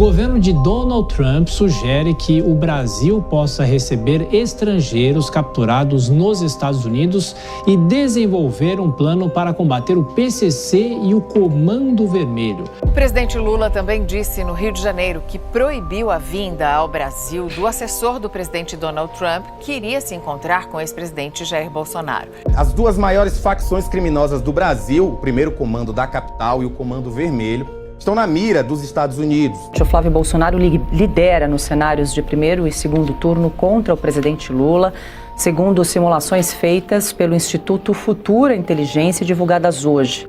O governo de Donald Trump sugere que o Brasil possa receber estrangeiros capturados nos Estados Unidos e desenvolver um plano para combater o PCC e o Comando Vermelho. O presidente Lula também disse no Rio de Janeiro que proibiu a vinda ao Brasil do assessor do presidente Donald Trump, que iria se encontrar com o ex-presidente Jair Bolsonaro. As duas maiores facções criminosas do Brasil, o primeiro comando da capital e o Comando Vermelho, estão na mira dos Estados Unidos. O Flávio Bolsonaro lidera nos cenários de primeiro e segundo turno contra o presidente Lula, segundo simulações feitas pelo Instituto Futura Inteligência divulgadas hoje.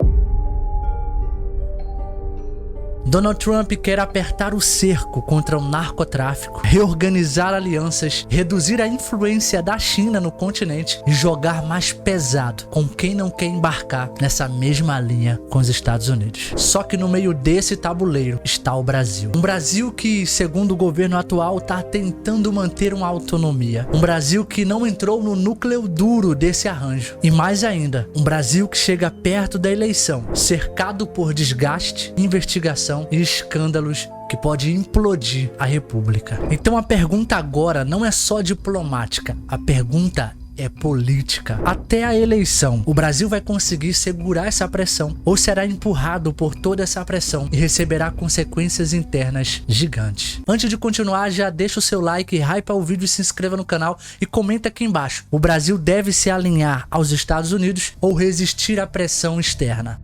Donald Trump quer apertar o cerco contra o narcotráfico, reorganizar alianças, reduzir a influência da China no continente e jogar mais pesado com quem não quer embarcar nessa mesma linha com os Estados Unidos. Só que no meio desse tabuleiro está o Brasil. Um Brasil que, segundo o governo atual, está tentando manter uma autonomia. Um Brasil que não entrou no núcleo duro desse arranjo. E mais ainda, um Brasil que chega perto da eleição, cercado por desgaste, investigação e escândalos que pode implodir a República. Então a pergunta agora não é só diplomática, a pergunta é política. Até a eleição, o Brasil vai conseguir segurar essa pressão ou será empurrado por toda essa pressão e receberá consequências internas gigantes? Antes de continuar, já deixa o seu like, hypa o vídeo, se inscreva no canal e comenta aqui embaixo. O Brasil deve se alinhar aos Estados Unidos ou resistir à pressão externa?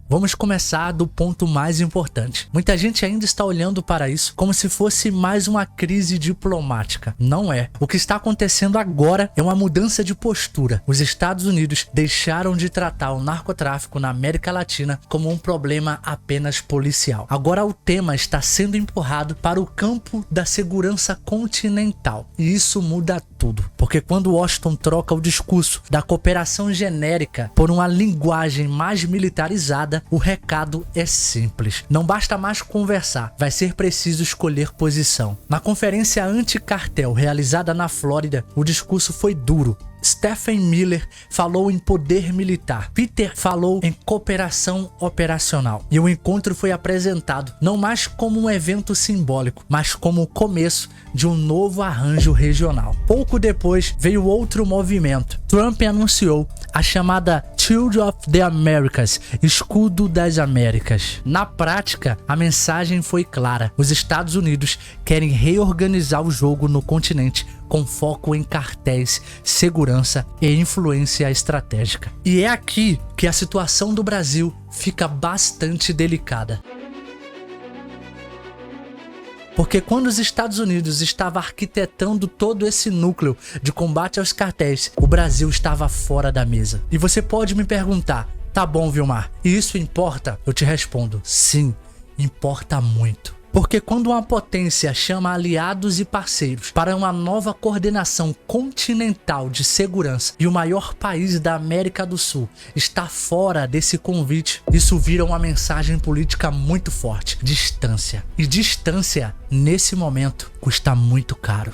Vamos começar do ponto mais importante. Muita gente ainda está olhando para isso como se fosse mais uma crise diplomática. Não é. O que está acontecendo agora é uma mudança de postura. Os Estados Unidos deixaram de tratar o narcotráfico na América Latina como um problema apenas policial. Agora o tema está sendo empurrado para o campo da segurança continental. E isso muda tudo. Porque quando Washington troca o discurso da cooperação genérica por uma linguagem mais militarizada, o recado é simples. Não basta mais conversar, vai ser preciso escolher posição. Na conferência anti-cartel realizada na Flórida, o discurso foi duro. Stephen Miller falou em poder militar, Peter falou em cooperação operacional. E o encontro foi apresentado não mais como um evento simbólico, mas como o começo de um novo arranjo regional. Pouco depois veio outro movimento. Trump anunciou a chamada Shield of the Americas, Escudo das Américas. Na prática, a mensagem foi clara. Os Estados Unidos querem reorganizar o jogo no continente com foco em cartéis, segurança e influência estratégica. E é aqui que a situação do Brasil fica bastante delicada. Porque quando os Estados Unidos estavam arquitetando todo esse núcleo de combate aos cartéis, o Brasil estava fora da mesa. E você pode me perguntar, tá bom, Vilmar, e isso importa? Eu te respondo, sim, importa muito. Porque quando uma potência chama aliados e parceiros para uma nova coordenação continental de segurança e o maior país da América do Sul está fora desse convite, isso vira uma mensagem política muito forte: distância. E distância, nesse momento, custa muito caro.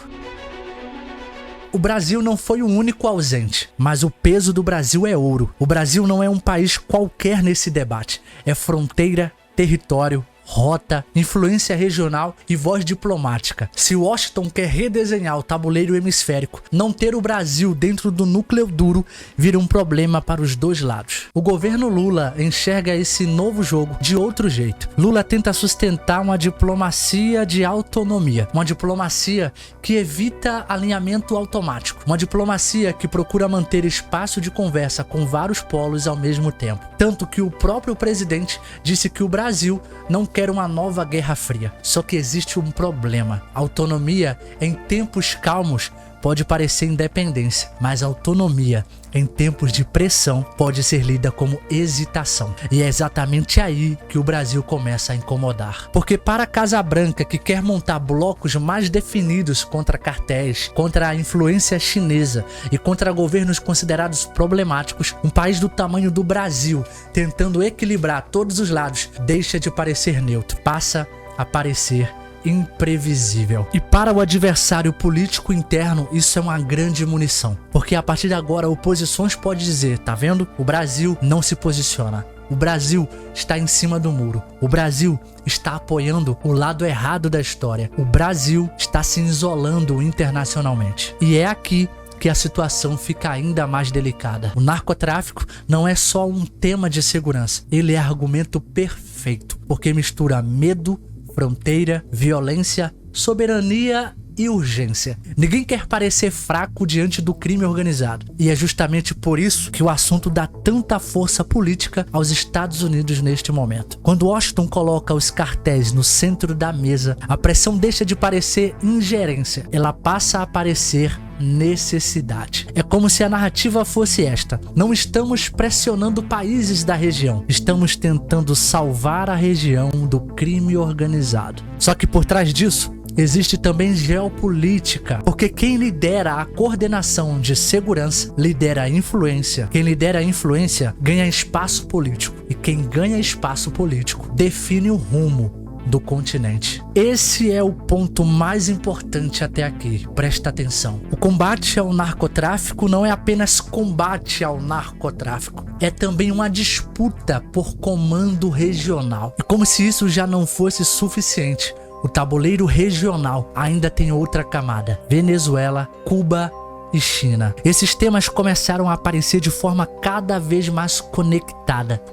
O Brasil não foi o único ausente, mas o peso do Brasil é ouro. O Brasil não é um país qualquer nesse debate, é fronteira, território, rota, influência regional e voz diplomática. Se Washington quer redesenhar o tabuleiro hemisférico, não ter o Brasil dentro do núcleo duro vira um problema para os dois lados. O governo Lula enxerga esse novo jogo de outro jeito. Lula tenta sustentar uma diplomacia de autonomia, uma diplomacia que evita alinhamento automático, uma diplomacia que procura manter espaço de conversa com vários polos ao mesmo tempo. Tanto que o próprio presidente disse que o Brasil não quer uma nova Guerra Fria. Só que existe um problema. Autonomia em tempos calmos pode parecer independência, mas autonomia em tempos de pressão pode ser lida como hesitação. E é exatamente aí que o Brasil começa a incomodar. Porque para a Casa Branca, que quer montar blocos mais definidos contra cartéis, contra a influência chinesa e contra governos considerados problemáticos, um país do tamanho do Brasil, tentando equilibrar todos os lados, deixa de parecer neutro, passa a parecer imprevisível. E para o adversário político interno, isso é uma grande munição. Porque a partir de agora, oposições podem dizer, tá vendo? O Brasil não se posiciona. O Brasil está em cima do muro. O Brasil está apoiando o lado errado da história. O Brasil está se isolando internacionalmente. E é aqui que a situação fica ainda mais delicada. O narcotráfico não é só um tema de segurança. Ele é argumento perfeito, porque mistura medo, fronteira, violência, soberania e urgência. Ninguém quer parecer fraco diante do crime organizado. E é justamente por isso que o assunto dá tanta força política aos Estados Unidos neste momento. Quando Washington coloca os cartéis no centro da mesa, a pressão deixa de parecer ingerência. Ela passa a parecer necessidade. É como se a narrativa fosse esta: não estamos pressionando países da região, estamos tentando salvar a região do crime organizado. Só que por trás disso existe também geopolítica, porque quem lidera a coordenação de segurança lidera a influência. Quem lidera a influência ganha espaço político, e quem ganha espaço político define o rumo do continente. Esse é o ponto mais importante até aqui. Presta atenção. O combate ao narcotráfico não é apenas combate ao narcotráfico, é também uma disputa por comando regional. E como se isso já não fosse suficiente, o tabuleiro regional ainda tem outra camada: Venezuela, Cuba e China. Esses temas começaram a aparecer de forma cada vez mais conectada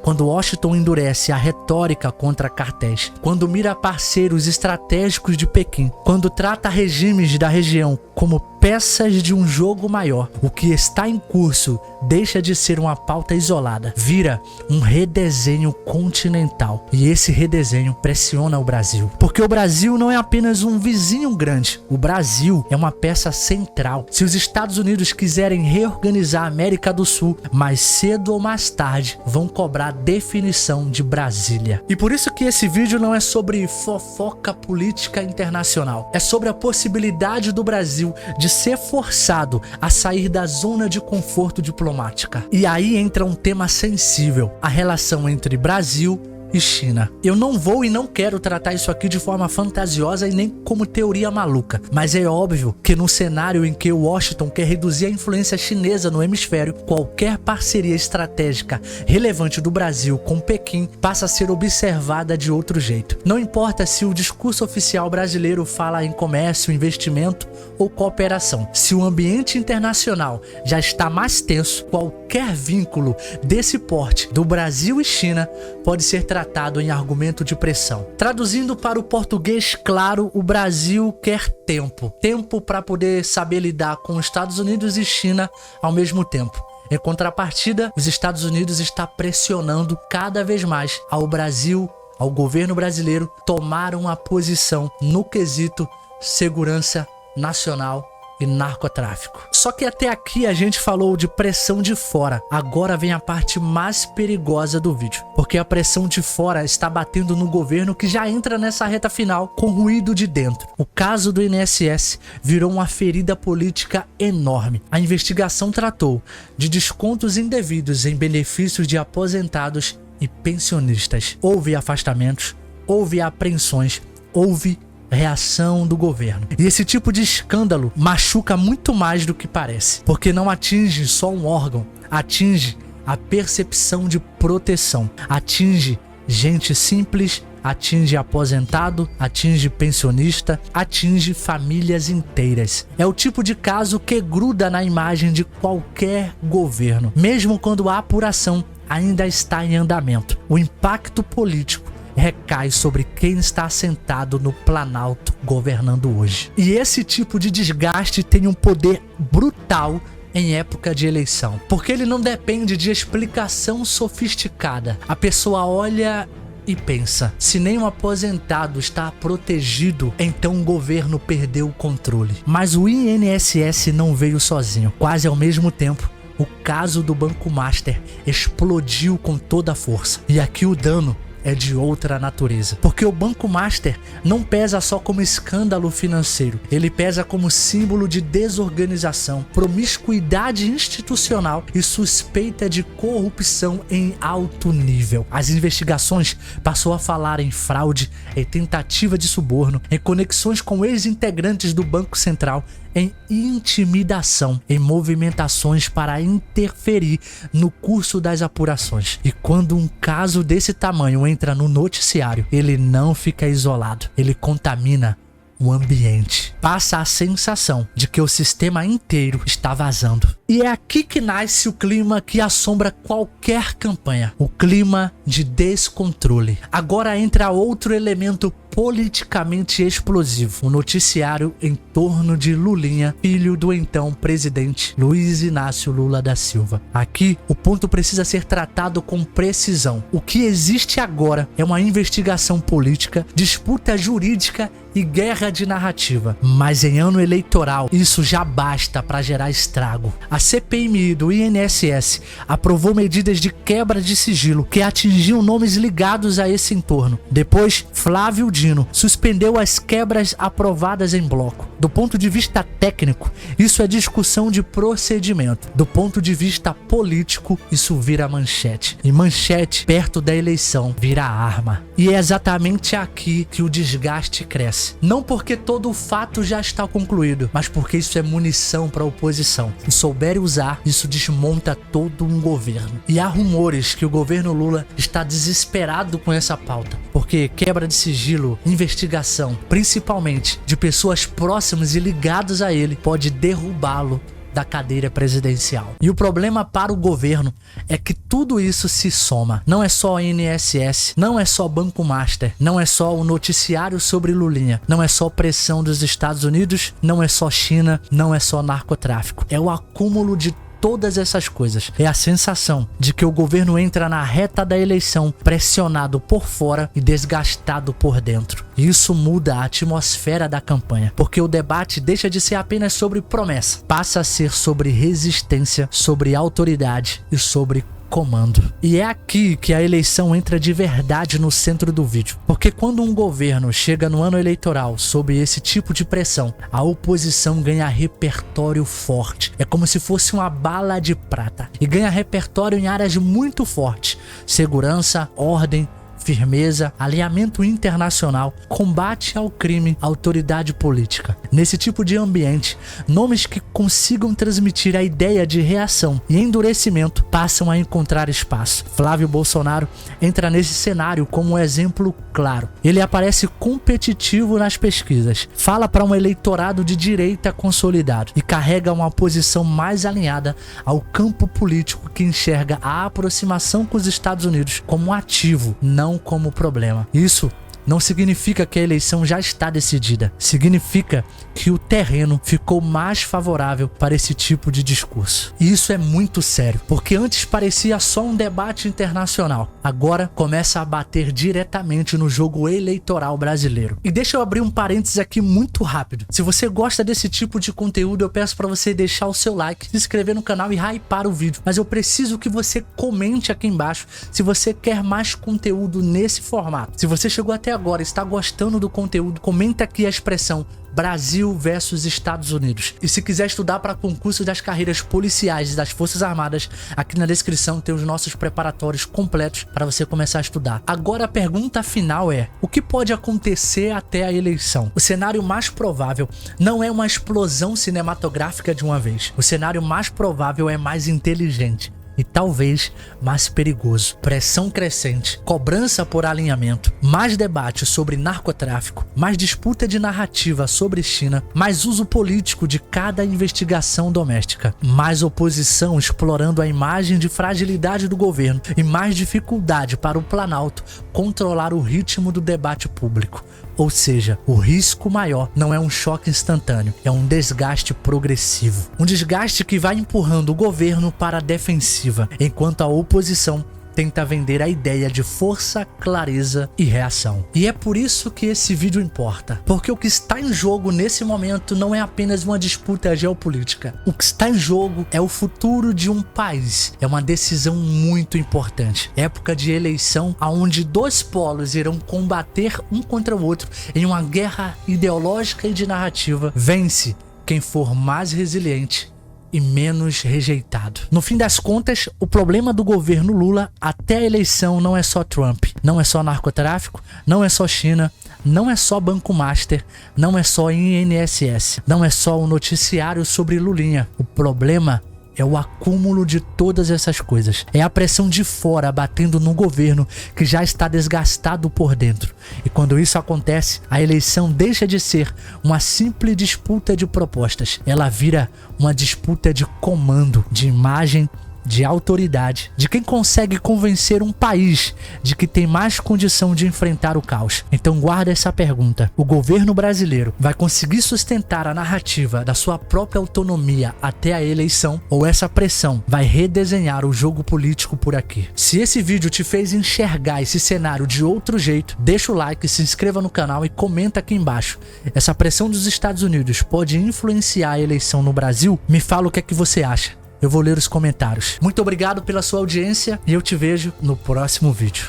quando Washington endurece a retórica contra cartéis, quando mira parceiros estratégicos de Pequim, quando trata regimes da região como peças de um jogo maior. O que está em curso deixa de ser uma pauta isolada, vira um redesenho continental. E esse redesenho pressiona o Brasil, porque o Brasil não é apenas um vizinho grande, o Brasil é uma peça central. Se os Estados Unidos quiserem reorganizar a América do Sul, mais cedo ou mais tarde vão cobrar definição de Brasília. E por isso que esse vídeo não é sobre fofoca política internacional, é sobre a possibilidade do Brasil de ser forçado a sair da zona de conforto diplomática. E aí entra um tema sensível: a relação entre Brasil e China. Eu não vou e não quero tratar isso aqui de forma fantasiosa e nem como teoria maluca, mas é óbvio que no cenário em que Washington quer reduzir a influência chinesa no hemisfério, qualquer parceria estratégica relevante do Brasil com Pequim passa a ser observada de outro jeito. Não importa se o discurso oficial brasileiro fala em comércio, investimento ou cooperação. Se o ambiente internacional já está mais tenso, qualquer vínculo desse porte do Brasil e China pode ser tratado em argumento de pressão. Traduzindo para o português claro, o Brasil quer tempo. Tempo para poder saber lidar com os Estados Unidos e China ao mesmo tempo. Em contrapartida, os Estados Unidos está pressionando cada vez mais ao Brasil, ao governo brasileiro, tomar uma posição no quesito segurança nacional e narcotráfico. Só que até aqui a gente falou de pressão de fora. Agora vem a parte mais perigosa do vídeo, porque a pressão de fora está batendo no governo, que já entra nessa reta final com ruído de dentro. O caso do INSS virou uma ferida política enorme. A investigação tratou de descontos indevidos em benefícios de aposentados e pensionistas. Houve afastamentos, houve apreensões, houve reação do governo. E esse tipo de escândalo machuca muito mais do que parece, porque não atinge só um órgão, atinge a percepção de proteção, atinge gente simples, atinge aposentado, atinge pensionista, atinge famílias inteiras. É o tipo de caso que gruda na imagem de qualquer governo, mesmo quando a apuração ainda está em andamento. O impacto político recai sobre quem está sentado no Planalto governando hoje. E esse tipo de desgaste tem um poder brutal em época de eleição, porque ele não depende de explicação sofisticada. A pessoa olha e pensa: se nem um aposentado está protegido, então o governo perdeu o controle. Mas o INSS não veio sozinho. Quase ao mesmo tempo, o caso do Banco Master explodiu com toda a força. E aqui o dano é de outra natureza. Porque o Banco Master não pesa só como escândalo financeiro, ele pesa como símbolo de desorganização, promiscuidade institucional e suspeita de corrupção em alto nível. As investigações passou a falar em fraude, em tentativa de suborno, em conexões com ex-integrantes do Banco Central, em intimidação, em movimentações para interferir no curso das apurações. E quando um caso desse tamanho entra no noticiário, ele não fica isolado, ele contamina o ambiente. Passa a sensação de que o sistema inteiro está vazando. E é aqui que nasce o clima que assombra qualquer campanha, o clima de descontrole. Agora entra outro elemento politicamente explosivo, o noticiário em torno de Lulinha, filho do então presidente Luiz Inácio Lula da Silva. Aqui, o ponto precisa ser tratado com precisão. O que existe agora é uma investigação política, disputa jurídica e guerra de narrativa. Mas em ano eleitoral, isso já basta para gerar estrago. A CPMI do INSS aprovou medidas de quebra de sigilo que atingiam nomes ligados a esse entorno. Depois, Flávio Dino suspendeu as quebras aprovadas em bloco. Do ponto de vista técnico, isso é discussão de procedimento. Do ponto de vista político, isso vira manchete. E manchete, perto da eleição, vira arma. E é exatamente aqui que o desgaste cresce. Não porque todo o fato já está concluído, mas porque isso é munição para a oposição. Se souberem usar, isso desmonta todo um governo. E há rumores que o governo Lula está desesperado com essa pauta, porque quebra de sigilo, investigação, principalmente de pessoas próximas e ligadas a ele, pode derrubá-lo da cadeira presidencial. E o problema para o governo é que tudo isso se soma. Não é só a INSS, não é só Banco Master, não é só o noticiário sobre Lulinha, não é só pressão dos Estados Unidos, não é só China, não é só narcotráfico. É o acúmulo de todas essas coisas. É a sensação de que o governo entra na reta da eleição pressionado por fora e desgastado por dentro. Isso muda a atmosfera da campanha, porque o debate deixa de ser apenas sobre promessa, passa a ser sobre resistência, sobre autoridade e sobre comando. E é aqui que a eleição entra de verdade no centro do vídeo. Porque quando um governo chega no ano eleitoral sob esse tipo de pressão, a oposição ganha repertório forte. É como se fosse uma bala de prata. E ganha repertório em áreas muito fortes: segurança, ordem, firmeza, alinhamento internacional, combate ao crime, autoridade política. Nesse tipo de ambiente, nomes que consigam transmitir a ideia de reação e endurecimento passam a encontrar espaço. Flávio Bolsonaro entra nesse cenário como um exemplo claro. Ele aparece competitivo nas pesquisas, fala para um eleitorado de direita consolidado e carrega uma posição mais alinhada ao campo político que enxerga a aproximação com os Estados Unidos como um ativo, não como problema. Isso não significa que a eleição já está decidida. Significa que o terreno ficou mais favorável para esse tipo de discurso. E isso é muito sério, porque antes parecia só um debate internacional. Agora começa a bater diretamente no jogo eleitoral brasileiro. E deixa eu abrir um parênteses aqui muito rápido. Se você gosta desse tipo de conteúdo, eu peço para você deixar o seu like, se inscrever no canal e hypar o vídeo. Mas eu preciso que você comente aqui embaixo se você quer mais conteúdo nesse formato. Se você chegou até agora e está gostando do conteúdo, comenta aqui a expressão Brasil versus Estados Unidos. E se quiser estudar para concurso das carreiras policiais e das Forças Armadas, aqui na descrição tem os nossos preparatórios completos para você começar a estudar. Agora a pergunta final é: o que pode acontecer até a eleição? O cenário mais provável não é uma explosão cinematográfica de uma vez. O cenário mais provável é mais inteligente e talvez mais perigoso. Pressão crescente, cobrança por alinhamento, mais debate sobre narcotráfico, mais disputa de narrativa sobre China, mais uso político de cada investigação doméstica, mais oposição explorando a imagem de fragilidade do governo e mais dificuldade para o Planalto controlar o ritmo do debate público. Ou seja, o risco maior não é um choque instantâneo, é um desgaste progressivo. Um desgaste que vai empurrando o governo para a defensiva, enquanto a oposição tenta vender a ideia de força, clareza e reação. E é por isso que esse vídeo importa, porque o que está em jogo nesse momento não é apenas uma disputa geopolítica. O que está em jogo é o futuro de um país. É uma decisão muito importante. Época de eleição onde dois polos irão combater um contra o outro em uma guerra ideológica e de narrativa. Vence quem for mais resiliente e menos rejeitado. No fim das contas, o problema do governo Lula até a eleição não é só Trump, não é só narcotráfico, não é só China, não é só Banco Master, não é só INSS, não é só o noticiário sobre Lulinha. O problema é o acúmulo de todas essas coisas. É a pressão de fora batendo no governo que já está desgastado por dentro. E quando isso acontece, a eleição deixa de ser uma simples disputa de propostas. Ela vira uma disputa de comando, de imagem, de autoridade, de quem consegue convencer um país de que tem mais condição de enfrentar o caos. Então guarda essa pergunta: o governo brasileiro vai conseguir sustentar a narrativa da sua própria autonomia até a eleição, ou essa pressão vai redesenhar o jogo político por aqui? Se esse vídeo te fez enxergar esse cenário de outro jeito, deixa o like, se inscreva no canal e comenta aqui embaixo. Essa pressão dos Estados Unidos pode influenciar a eleição no Brasil? Me fala o que é que você acha. Eu vou ler os comentários. Muito obrigado pela sua audiência e eu te vejo no próximo vídeo.